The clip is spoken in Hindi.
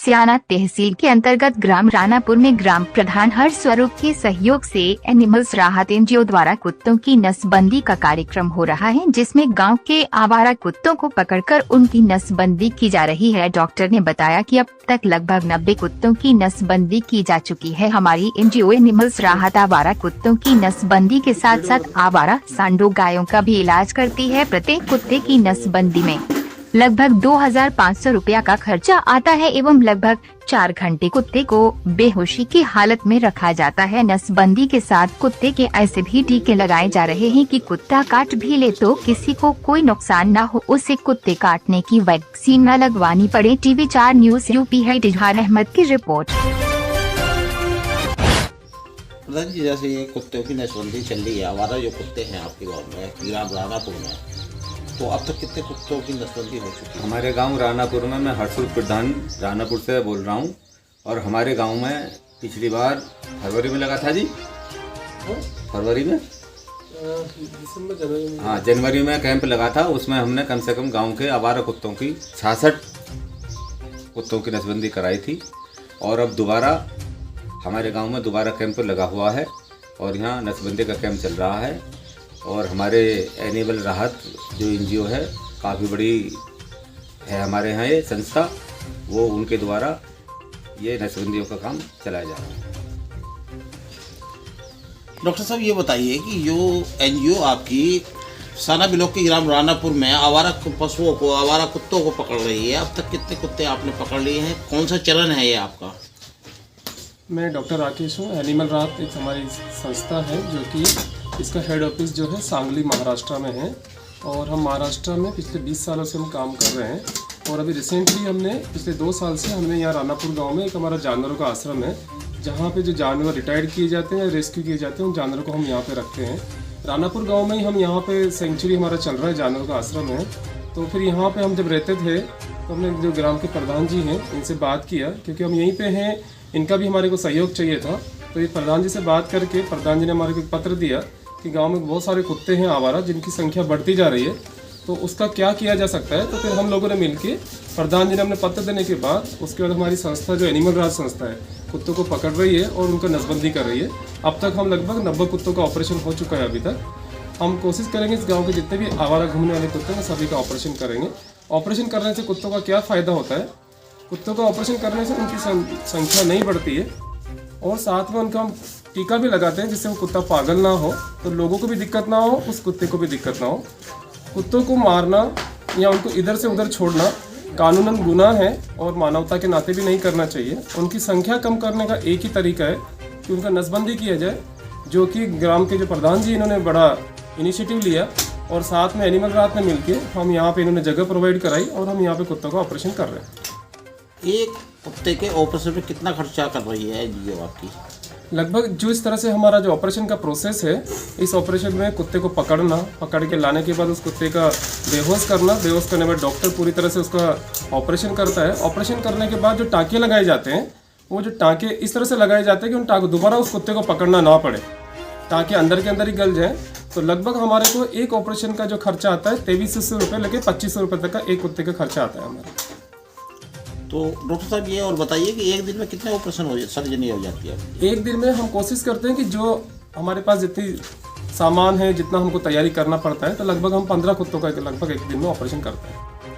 सियाना तहसील के अंतर्गत ग्राम रानापुर में ग्राम प्रधान हर्ष स्वरूप के सहयोग से एनिमल्स राहत एनजीओ द्वारा कुत्तों की नसबंदी का कार्यक्रम हो रहा है, जिसमें गांव के आवारा कुत्तों को पकड़कर उनकी नसबंदी की जा रही है। डॉक्टर ने बताया कि अब तक लगभग 90 कुत्तों की नसबंदी की जा चुकी है। हमारी एनजीओ एनिमल्स राहत आवारा कुत्तों की नसबंदी के साथ साथ आवारा सांडों गायों का भी इलाज करती है। प्रत्येक कुत्ते की नसबंदी में लगभग 2500 रुपया का खर्चा आता है एवं लगभग 4 घंटे कुत्ते को बेहोशी की हालत में रखा जाता है। नसबंदी के साथ कुत्ते के ऐसे भी टीके लगाए जा रहे हैं कि कुत्ता काट भी ले तो किसी को कोई नुकसान न हो, उसे कुत्ते काटने की वैक्सीन न लगवानी पड़े। टीवी 4 न्यूज यूपी है इजहार अहमद की रिपोर्ट। प्रधान जी, जैसे ये कुत्तों की नसबंदी चल रही है, आवारा जो कुत्ते हैं आपके गाँव में ग्राम रानापुर में, तो अब तक कितने कुत्तों की नसबंदी हो चुकी है? हमारे गांव रानापुर में, मैं हर्षुल प्रधान रानापुर से बोल रहा हूं, और हमारे गांव में पिछली बार फरवरी में लगा था जी, फरवरी में हाँ जनवरी में कैंप लगा था। उसमें हमने कम से कम गांव के आवारा कुत्तों की 66 कुत्तों की नसबंदी कराई थी। और अब दोबारा हमारे गांव में दोबारा कैंप लगा हुआ है और यहाँ नसबंदी का कैंप चल रहा है। और हमारे एनिमल राहत जो एनजीओ है, काफ़ी बड़ी है हमारे यहाँ ये संस्था, वो उनके द्वारा ये नसबंदियों का काम चलाया जा रहा है। डॉक्टर साहब, ये बताइए कि जो एनजीओ आपकी साना ब्लॉक के ग्राम रानापुर में आवारा पशुओं को, आवारा कुत्तों को पकड़ रही है, अब तक कितने कुत्ते आपने पकड़ लिए हैं? कौन सा चरण है ये आपका? मैं डॉक्टर राकेश हूँ। एनिमल राहत एक हमारी संस्था है जो कि इसका हेड ऑफिस जो है सांगली महाराष्ट्र में है, और हम महाराष्ट्र में पिछले 20 सालों से हम काम कर रहे हैं। और अभी रिसेंटली हमने पिछले 2 साल से हमने यहाँ रानापुर गांव में एक हमारा जानवरों का आश्रम है, जहाँ पे जो जानवर रिटायर्ड किए जाते हैं या रेस्क्यू किए जाते हैं, उन जानवरों को हम यहाँ पे रखते हैं। रानापुर गाँव में ही हम यहाँ पे सेंचुरी हमारा चल रहा है, जानवरों का आश्रम है। तो फिर यहाँ पर हम जब रहते थे तो हमने जो ग्राम के प्रधान जी हैं इनसे बात किया, क्योंकि हम यहीं पर हैं, इनका भी हमारे को सहयोग चाहिए था। तो ये प्रधान जी से बात करके प्रधान जी ने हमारे को एक पत्र दिया कि गांव में बहुत सारे कुत्ते हैं आवारा, जिनकी संख्या बढ़ती जा रही है, तो उसका क्या किया जा सकता है। तो फिर हम लोगों ने मिलके प्रधान जी ने हमने पत्र देने के बाद उसके बाद हमारी संस्था जो एनिमल राहत संस्था है कुत्तों को पकड़ रही है और उनका नसबंदी कर रही है। अब तक हम लगभग 90 कुत्तों का ऑपरेशन हो चुका है। अभी तक हम कोशिश करेंगे इस गाँव के जितने भी आवारा घूमने वाले कुत्ते हैं सभी का ऑपरेशन करेंगे। ऑपरेशन करने से कुत्तों का क्या फ़ायदा होता है? कुत्तों का ऑपरेशन करने से उनकी संख्या नहीं बढ़ती है, और साथ में उनका हम टीका भी लगाते हैं जिससे वो कुत्ता पागल ना हो, तो लोगों को भी दिक्कत ना हो, उस कुत्ते को भी दिक्कत ना हो। कुत्तों को मारना या उनको इधर से उधर छोड़ना कानूनन गुनाह है और मानवता के नाते भी नहीं करना चाहिए। उनकी संख्या कम करने का एक ही तरीका है कि उनका नसबंदी किया जाए, जो कि ग्राम के जो प्रधान जी इन्होंने बड़ा इनिशिएटिव लिया, और साथ में एनिमल राहत ने मिलकर हम यहाँ पे इन्होंने जगह प्रोवाइड कराई और हम यहाँ पे कुत्तों का ऑपरेशन कर रहे हैं। एक कुत्ते के ऑपरेशन में कितना खर्चा कर रही है एनजीओ आपकी? लगभग जो इस तरह से हमारा जो ऑपरेशन का प्रोसेस है, इस ऑपरेशन में कुत्ते को पकड़ के लाने के बाद उस कुत्ते का बेहोश करना, बेहोश करने के बाद डॉक्टर पूरी तरह से उसका ऑपरेशन करता है। ऑपरेशन करने के बाद जो टाँके लगाए जाते हैं, वो जो टाँके इस तरह से लगाए जाते हैं कि उन टाँकों दोबारा उस कुत्ते को पकड़ना ना पड़े, टाँके अंदर के अंदर ही गल जाए। तो लगभग हमारे को एक ऑपरेशन का जो खर्चा आता है 2300 रुपये लेके 2500 रुपये तक का एक कुत्ते का खर्चा आता है हमारा। तो डॉक्टर साहब, ये और बताइए कि एक दिन में कितने ऑपरेशन हो सर्जरी हो जाती है? एक दिन में हम कोशिश करते हैं कि जो हमारे पास जितनी सामान है, जितना हमको तैयारी करना पड़ता है, तो लगभग हम 15 कुत्तों का लगभग एक दिन में ऑपरेशन करते हैं।